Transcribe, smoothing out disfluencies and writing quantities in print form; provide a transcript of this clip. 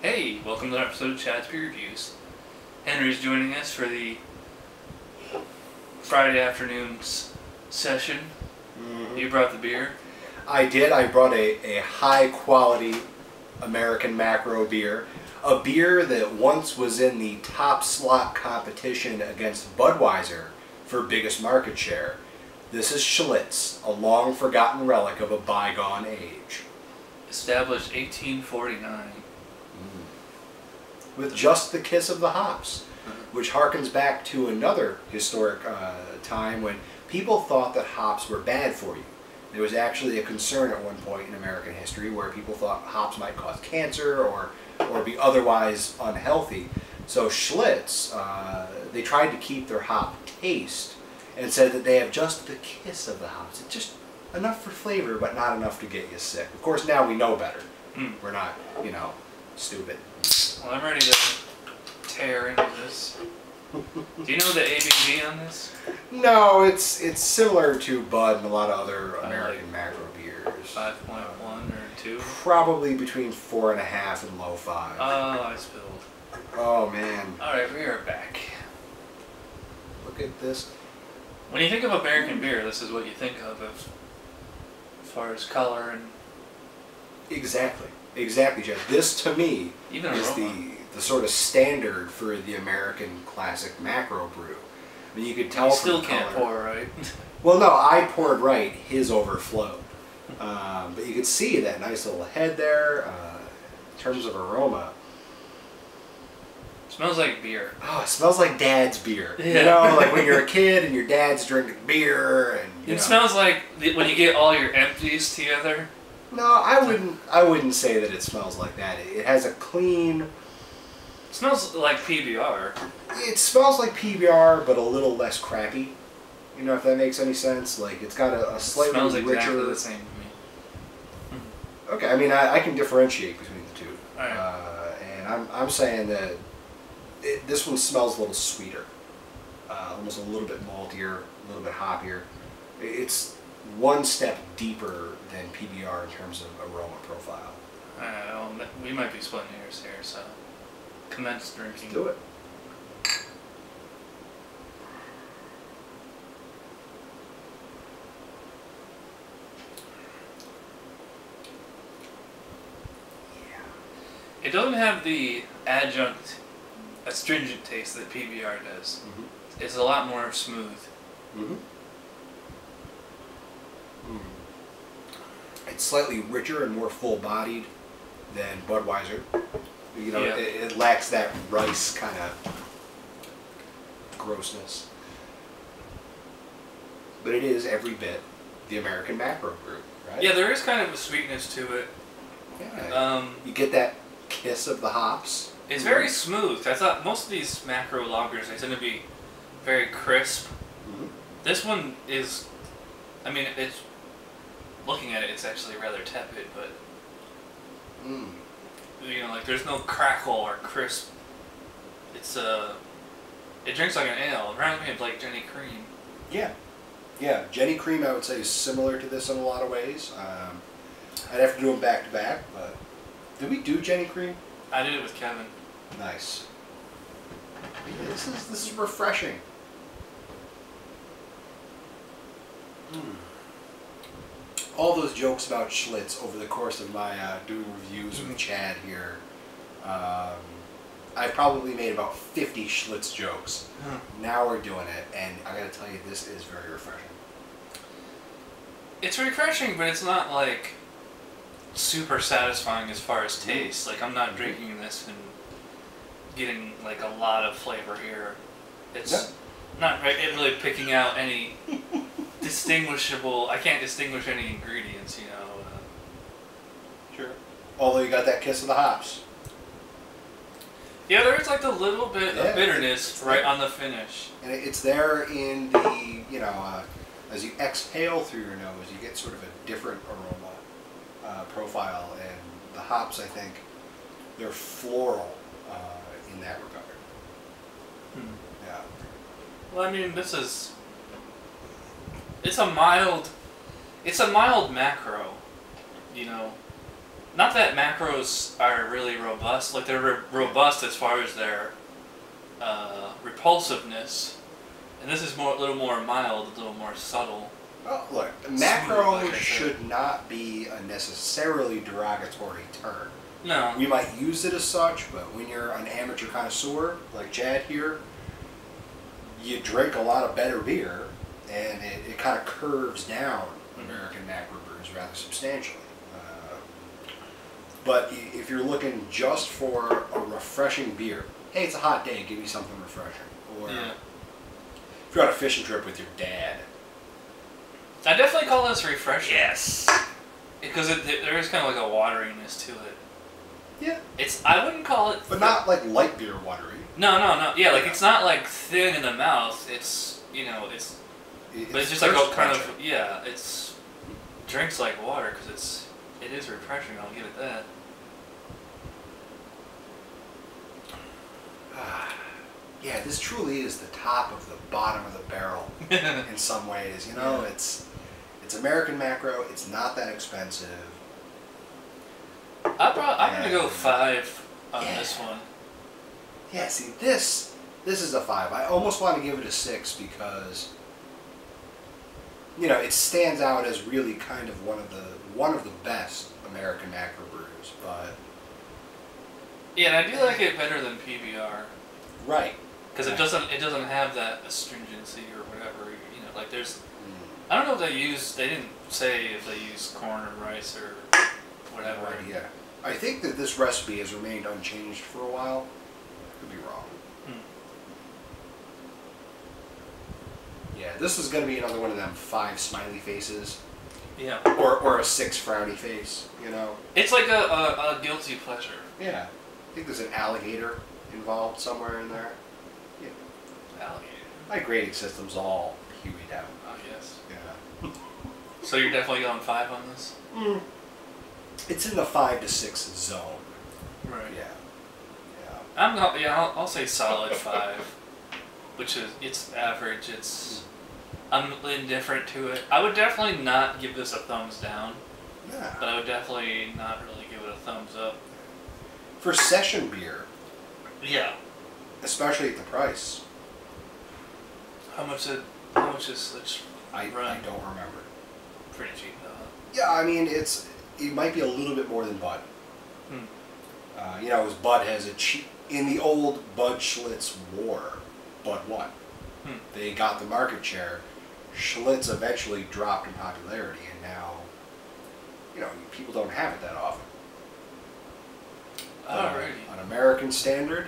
Hey, welcome to another episode of Chad's Beer Reviews. Henry's joining us for the Friday afternoon session. Mm-hmm. You brought the beer? I did. I brought a high quality American macro beer. A beer that once was in the top slot competition against Budweiser for biggest market share. This is Schlitz, a long forgotten relic of a bygone age. Established 1849. With just the kiss of the hops, which harkens back to another historic time when people thought that hops were bad for you. There was actually a concern at one point in American history where people thought hops might cause cancer or be otherwise unhealthy. So Schlitz, they tried to keep their hop taste and said that they have just the kiss of the hops. It's just enough for flavor, but not enough to get you sick. Of course, now we know better. We're not, stupid. Well, I'm ready to tear into this. Do you know the ABV on this? No, it's similar to Bud and a lot of other American macro beers. 5.1 or 2? Probably between 4.5 and low 5. Oh, I spilled. Oh, man. Alright, we are back. Look at this. When you think of American beer, this is what you think of as far as color and... Exactly. Exactly, Jeff. This, to me, is the sort of standard for the American classic macro brew. I mean, you could tell from the color. You still can't pour, right? Well, no, I poured right. His overflowed. But you could see that nice little head there. In terms of aroma. Smells like beer. Oh, it smells like Dad's beer. Yeah. You know, like when you're a kid and your dad's drinking beer. And it smells like when you get all your empties together. No, I wouldn't say that it smells like that. It has a clean... It smells like PBR. It smells like PBR, but a little less crappy. You know, if that makes any sense. Like, it's got a slightly richer... It smells exactly the same to me. Okay, I mean, I can differentiate between the two. All right. And I'm saying that this one smells a little sweeter. Almost a little bit maltier, a little bit hoppier. It's one step deeper than PBR in terms of aroma profile. We might be splitting hairs here, so commence drinking. Let's do it. It doesn't have the adjunct, astringent taste that PBR does. It's a lot more smooth. It's slightly richer and more full-bodied than Budweiser. You know, it lacks that rice kind of grossness. But it is every bit the American macro brew, right? Yeah, there is kind of a sweetness to it. Yeah. You get that kiss of the hops. It's very smooth. I thought most of these macro lagers, they tend to be very crisp. This one is, I mean, it's... Looking at it, it's actually rather tepid, but like there's no crackle or crisp. It's it drinks like an ale. It reminds me of like Jenny Cream. Yeah. Jenny Cream, I would say, is similar to this in a lot of ways. I'd have to do them back to back, but did we do Jenny Cream? I did it with Kevin. Nice. This is refreshing. All those jokes about Schlitz over the course of my doing reviews with Chad here, I've probably made about 50 Schlitz jokes. Now we're doing it, and I gotta tell you, this is very refreshing. It's refreshing, but it's not like super satisfying as far as taste. Like I'm not drinking this and getting like a lot of flavor here. It's not really picking out any distinguishable. I can't distinguish any ingredients, you know. Sure. Although you got that kiss of the hops. Yeah, there's like a little bit of bitterness right on the finish. And it's there in the, as you exhale through your nose, you get sort of a different aroma profile. And the hops, I think, they're floral in that regard. Yeah. Well, I mean, this is... It's a mild macro, you know. not that macros are really robust. Like they're robust as far as their repulsiveness, and this is a little more mild, a little more subtle. Well, look, macro should not be a necessarily derogatory term. No. We might use it as such, but when you're an amateur connoisseur, like Chad here, you drink a lot of better beer, and it kind of curves down American macro brews rather substantially. But if you're looking just for a refreshing beer, hey, it's a hot day, give me something refreshing. Or if you're on a fishing trip with your dad. I definitely call this refreshing. Yes. Because there is kind of like a wateriness to it. Yeah. I wouldn't call it... But not like light beer watery. No. Yeah, like it's not like thin in the mouth. It's, but it's just like a kind of, it's drinks like water because it is refreshing, I'll give it that. Yeah, this truly is the top of the bottom of the barrel in some ways. It's American macro. It's not that expensive. I'm gonna go 5 on this one. Yeah, see, this is a 5. I almost want to give it a 6 because it stands out as really kind of one of the best American macro brews, but yeah, and I do like it better than PBR. Right. Because it doesn't have that astringency or whatever. Like there's, I don't know if they didn't say if they use corn or rice or whatever. No idea. I think that this recipe has remained unchanged for a while. Could be wrong. Yeah, this is going to be another one of them 5 smiley faces. Yeah. Or a 6 frowny face, It's like a guilty pleasure. Yeah. I think there's an alligator involved somewhere in there. Yeah. Alligator. My grading system's all Huey down. Oh, yes. Yeah. So you're definitely going 5 on this? It's in the 5 to 6 zone. Right. Yeah. I'll say solid 5, which is it's average. I'm indifferent to it. I would definitely not give this a thumbs down. Yeah. But I would definitely not really give it a thumbs up. For session beer. Yeah. Especially at the price. How much is Schlitz I run? don't remember. Pretty cheap though. Yeah, I mean it might be a little bit more than Bud. As Bud has a cheap in the old Bud Schlitz war, Bud won. They got the market share. Schlitz eventually dropped in popularity, and now people don't have it that often. Alrighty. An American standard,